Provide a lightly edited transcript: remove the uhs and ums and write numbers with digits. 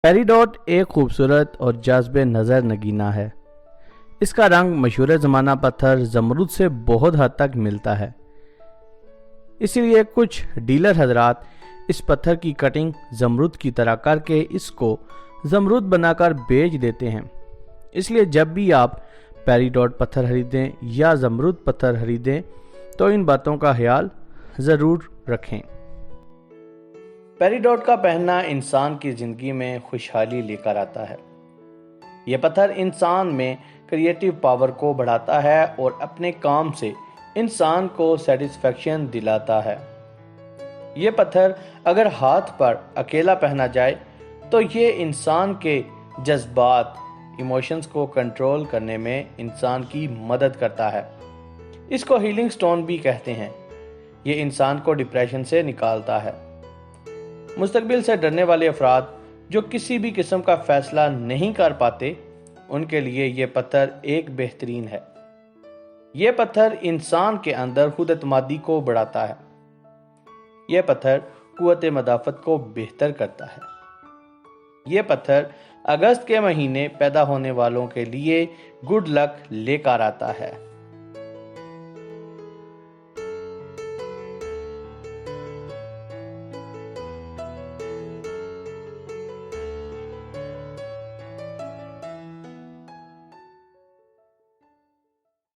پیریڈوٹ ایک خوبصورت اور جذب نظر نگینا ہے۔ اس کا رنگ مشہور زمانہ پتھر زمرد سے بہت حد تک ملتا ہے، اسی لیے کچھ ڈیلر حضرات اس پتھر کی کٹنگ زمرد کی طرح کر کے اس کو زمرد بنا کر بیچ دیتے ہیں۔ اس لیے جب بھی آپ پیریڈوٹ پتھر خریدیں یا زمرد پتھر خریدیں تو ان باتوں کا خیال ضرور رکھیں۔ پیریڈوٹ کا پہننا انسان کی زندگی میں خوشحالی لے کر آتا ہے۔ یہ پتھر انسان میں کریٹیو پاور کو بڑھاتا ہے اور اپنے کام سے انسان کو سیٹسفیکشن دلاتا ہے۔ یہ پتھر اگر ہاتھ پر اکیلا پہنا جائے تو یہ انسان کے جذبات، ایموشنز کو کنٹرول کرنے میں انسان کی مدد کرتا ہے۔ اس کو ہیلنگ سٹون بھی کہتے ہیں۔ یہ انسان کو ڈپریشن سے نکالتا ہے۔ مستقبل سے ڈرنے والے افراد جو کسی بھی قسم کا فیصلہ نہیں کر پاتے، ان کے لیے یہ پتھر ایک بہترین ہے۔ یہ پتھر انسان کے اندر خود اعتمادی کو بڑھاتا ہے۔ یہ پتھر قوت مدافعت کو بہتر کرتا ہے۔ یہ پتھر اگست کے مہینے پیدا ہونے والوں کے لیے گڈ لک لے کر آتا ہے۔